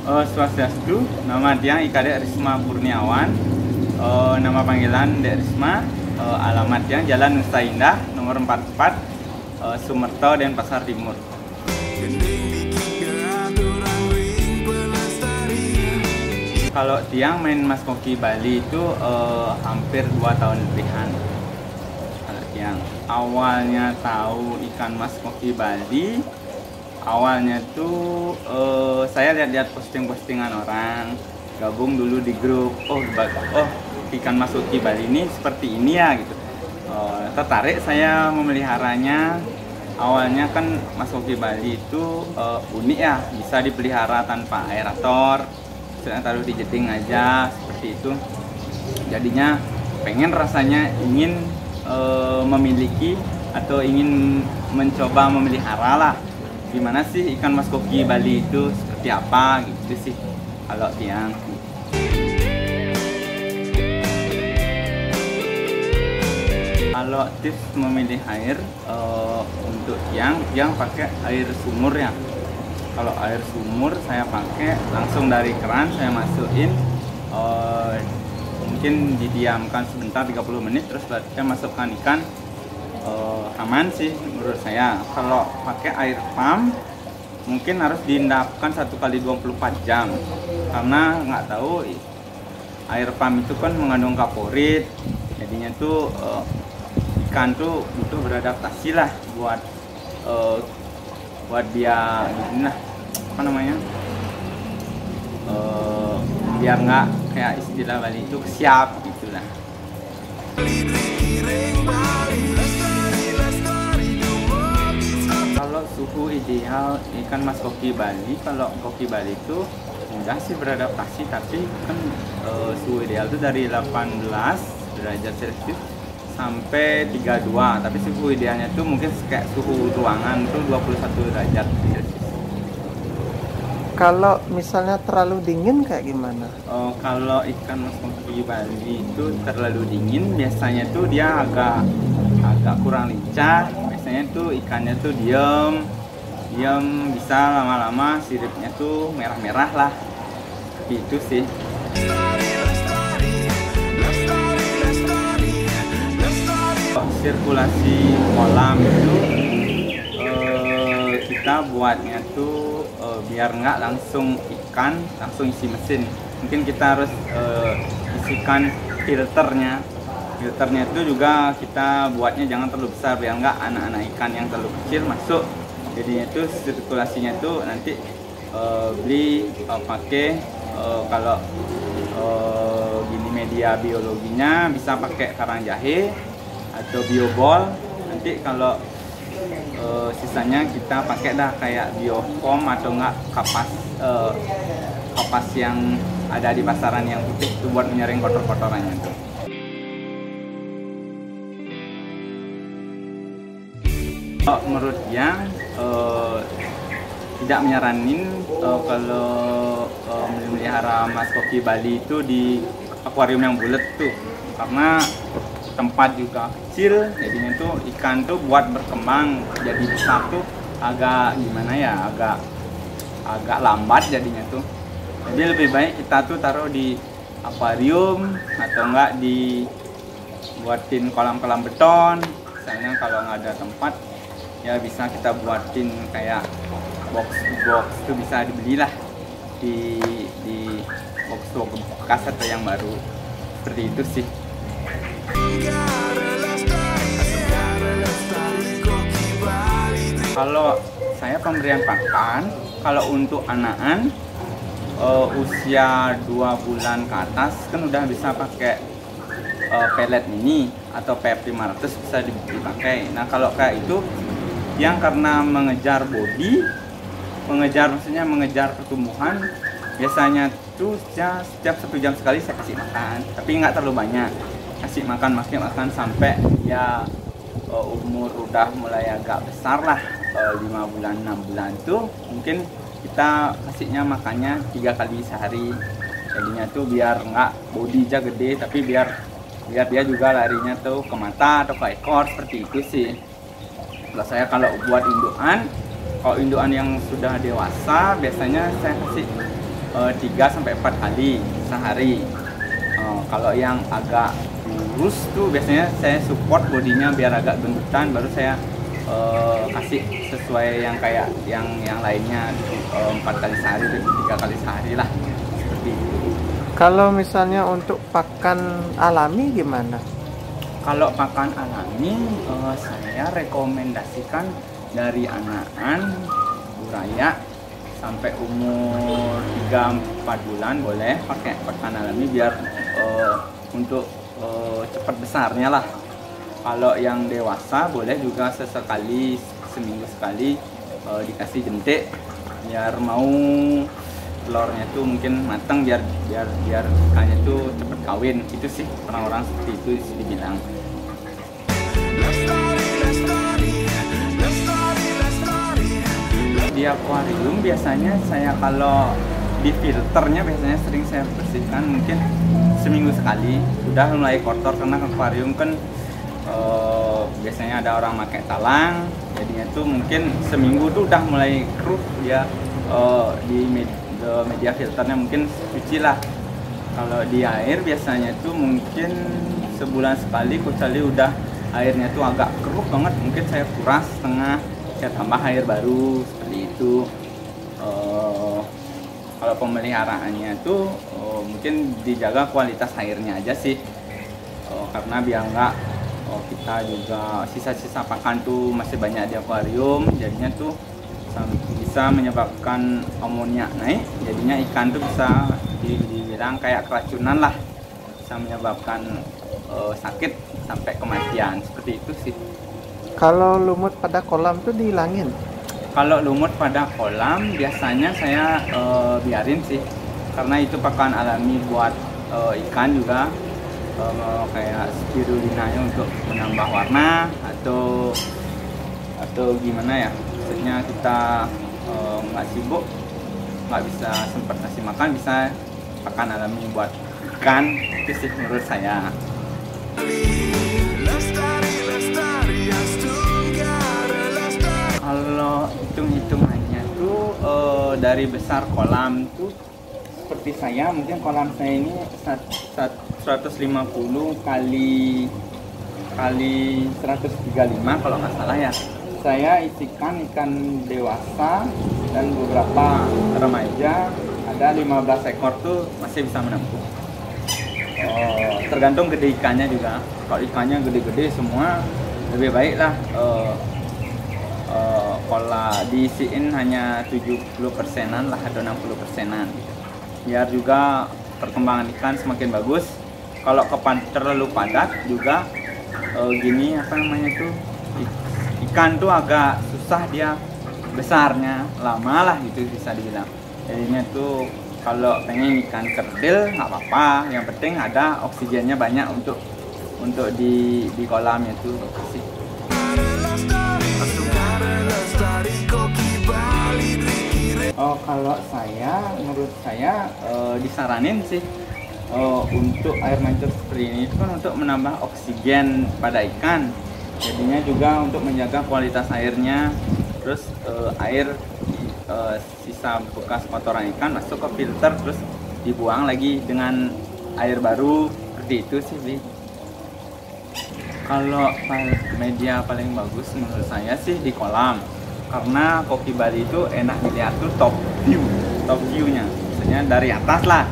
Swastiastu, nama dia Ika Dek Risma Kurniawan. Nama panggilan Dek Risma. Alamatnya Jalan Nusa Indah, nomor 44, Sumerto, Denpasar Timur. Kalau Tiang main Mas Koki Bali itu hampir 2 tahun lebihan. Kalau Tiang awalnya tahu ikan Mas Koki Bali, awalnya tuh saya lihat-lihat posting-postingan orang, gabung dulu di grup. Oh ikan Mas Koki Bali ini seperti ini ya gitu. Tertarik saya memeliharanya. Awalnya kan Mas Koki Bali itu unik ya, bisa dipelihara tanpa aerator, taruh di jeding aja seperti itu. Jadinya pengen rasanya ingin memiliki atau ingin mencoba memelihara lah. Gimana sih ikan Mas Koki Bali itu seperti apa gitu sih kalau Tiang. Kalau tips memilih air untuk Tiang pakai air sumur ya. Kalau air sumur saya pakai langsung dari keran, saya masukin, mungkin didiamkan sebentar 30 menit, terus saya masukkan ikan. Aman sih menurut saya. Kalau pakai air pump mungkin harus diendapkan 1 kali 24 jam, karena nggak tahu air pump itu kan mengandung kaporit, jadinya tuh ikan tuh butuh beradaptasi lah buat dia gini lah, apa namanya, biar nggak kayak istilah Bali itu siap gitulah. Kalau suhu ideal ikan Mas Koki Bali, kalau Koki Bali itu mudah sih beradaptasi, tapi kan suhu ideal itu dari 18 derajat Celcius sampai 32, tapi suhu idealnya itu mungkin kayak suhu ruangan itu 21 derajat Celcius. Kalau misalnya terlalu dingin kayak gimana? Kalau ikan Mas Koki Bali itu terlalu dingin, biasanya tuh dia agak kurang lincah. Biasanya tuh ikannya tuh diem, bisa lama-lama siripnya tuh merah-merah lah. Itu sih. Sirkulasi kolam itu kita buatnya tuh biar nggak langsung ikan langsung isi mesin. Mungkin kita harus isikan filternya itu juga kita buatnya jangan terlalu besar, biar nggak anak-anak ikan yang terlalu kecil masuk. Jadinya itu sirkulasinya tuh nanti beli pakai kalau gini media biologinya bisa pakai karang jahe atau biobol. Nanti kalau sisanya kita pakai dah kayak biofoam atau enggak kapas yang ada di pasaran yang putih itu buat menyaring kotor-kotorannya tuh. Menurut Yang tidak menyaranin kalau memelihara Mas Koki Bali itu di akuarium yang bulat tuh, karena tempat juga kecil, jadinya tuh ikan tuh buat berkembang jadi besar tuh agak gimana ya, agak lambat jadinya tuh. Jadi lebih baik kita tuh taruh di akuarium atau enggak buatin kolam-kolam beton. Misalnya kalau nggak ada tempat ya bisa kita buatin kayak box itu bisa dibelilah di box bekas atau yang baru, seperti itu sih. Kalau saya pemberian pakan, kalau untuk anakan usia 2 bulan ke atas kan udah bisa pakai pelet mini atau PF500 bisa dipakai. Nah kalau kayak itu yang karena mengejar body, maksudnya mengejar pertumbuhan, biasanya tuh setiap 1 jam sekali saya kasih makan, tapi nggak terlalu banyak. Kasih makan sampai ya umur udah mulai agak besar lah, 5 bulan 6 bulan tuh mungkin kita kasihnya makannya 3 kali sehari. Jadinya tuh biar nggak body aja gede, tapi biar dia juga larinya tuh ke mata atau ke ekor, seperti itu sih. Kalau buat indukan, kalau indukan yang sudah dewasa biasanya saya kasih 3 sampai 4 kali sehari. Kalau yang agak kurus tuh biasanya saya support bodinya biar agak gendutan, baru saya kasih sesuai yang kayak yang lainnya 4 kali sehari, 3 kali sehari lah, seperti itu. Kalau misalnya untuk pakan alami gimana? Kalau pakan alami saya rekomendasikan dari anakan buraya sampai umur 3-4 bulan boleh pakai pakan alami biar untuk cepat besarnya lah. Kalau yang dewasa boleh juga sesekali, seminggu sekali dikasih jentik biar mau telurnya tuh mungkin matang, biar ikannya tuh cepet kawin. Itu sih orang-orang seperti itu dibilang. Di akuarium biasanya saya kalau di filternya biasanya sering saya bersihkan mungkin seminggu sekali. Udah mulai kotor karena akuarium kan biasanya ada orang pakai talang, jadinya tuh mungkin seminggu tuh udah mulai keruh dia. Di media filternya mungkin cuci lah. Kalau di air biasanya tuh mungkin sebulan sekali, kecuali udah airnya tuh agak keruh banget, mungkin saya kuras setengah, saya tambah air baru, seperti itu. Kalau pemeliharaannya tuh mungkin dijaga kualitas airnya aja sih, karena biar nggak kita juga sisa-sisa pakan tuh masih banyak di akuarium, jadinya tuh bisa menyebabkan amonia naik, jadinya ikan tuh bisa dibilang kayak keracunan lah, bisa menyebabkan sakit sampai kematian, seperti itu sih. Kalau lumut pada kolam tuh dihilangin? Kalau lumut pada kolam biasanya saya biarin sih, karena itu pakan alami buat ikan juga, kayak spirulina untuk menambah warna atau gimana ya, maksudnya kita nggak sibuk, nggak bisa sempat ngasih makan, bisa pakan alami buat ikan. Itu sih menurut saya. Kalau hitung-hitungannya tuh dari besar kolam tuh seperti saya, mungkin kolam saya ini 150 kali 135 kalau nggak salah ya. Saya isikan ikan dewasa dan beberapa remaja, ada 15 ekor tuh masih bisa menampung. Tergantung gede ikannya juga. Kalau ikannya gede-gede semua lebih baik lah kalau diisiin hanya 70%-an lah atau 60%-an gitu. Biar juga perkembangan ikan semakin bagus. Kalau terlalu padat juga gini apa namanya tuh, ikan tuh agak susah dia besarnya, lama lah gitu bisa dibilang. Jadinya tuh kalau pengen ikan kerdil nggak apa-apa, yang penting ada oksigennya banyak untuk di kolamnya tuh sih. Kalau menurut saya disaranin sih untuk air mancur seperti ini itu kan untuk menambah oksigen pada ikan, jadinya juga untuk menjaga kualitas airnya. Terus air sisa bekas kotoran ikan masuk ke filter, terus dibuang lagi dengan air baru, seperti itu sih Bi. Kalau media paling bagus menurut saya sih di kolam, karena koki Bali itu enak dilihat tuh top view-nya, maksudnya dari atas lah.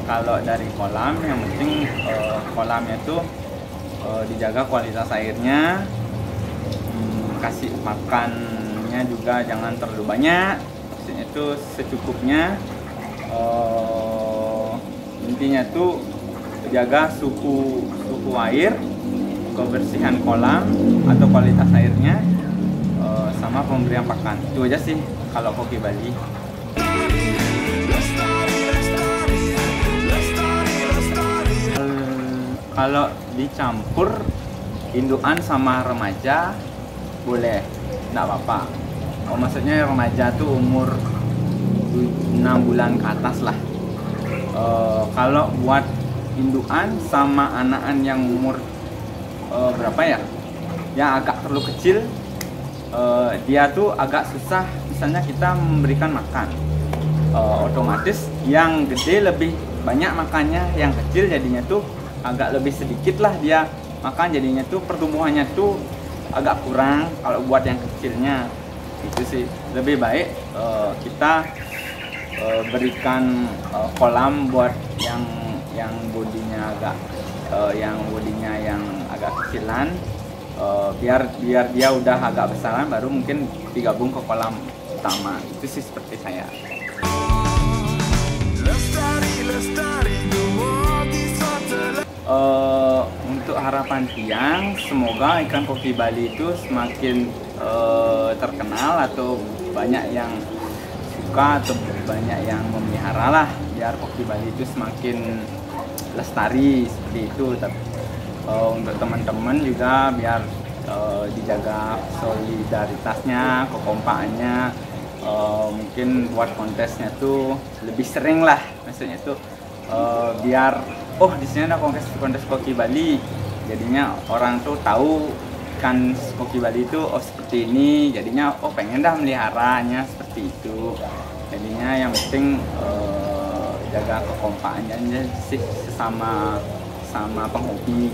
Kalau dari kolam yang penting kolamnya tuh dijaga kualitas airnya, kasih makannya juga jangan terlalu banyak, maksudnya itu secukupnya. Intinya tuh jaga suhu air, kebersihan kolam atau kualitas airnya, sama pemberian pakan. Itu aja sih kalau koki Bali. Kalau dicampur indukan sama remaja boleh, enggak apa-apa. Maksudnya remaja tuh umur 6 bulan ke atas lah. Kalau buat indukan sama anakan yang umur berapa ya, yang agak terlalu kecil, dia tuh agak susah misalnya kita memberikan makan. otomatis yang gede lebih banyak makannya, yang kecil jadinya tuh agak lebih sedikit lah dia makan, jadinya tuh pertumbuhannya tuh agak kurang kalau buat yang kecilnya. Itu sih lebih baik kita berikan kolam buat yang bodinya yang agak kecilan, biar dia udah agak besaran baru mungkin digabung ke kolam utama. Itu sih seperti saya. Untuk harapan Tiang, semoga ikan koki Bali itu semakin terkenal atau banyak yang suka atau banyak yang memelihara lah, biar koki Bali itu semakin lestari seperti itu. Tapi untuk teman-teman juga biar dijaga solidaritasnya, kekompakannya, mungkin buat kontesnya tuh lebih sering lah, maksudnya tuh biar di sini ada kontes koki Bali, jadinya orang tuh tahu ikan koki Bali itu seperti ini, jadinya pengen dah meliharanya seperti itu. Jadinya yang penting jaga kekompakannya sih sesama penghobi.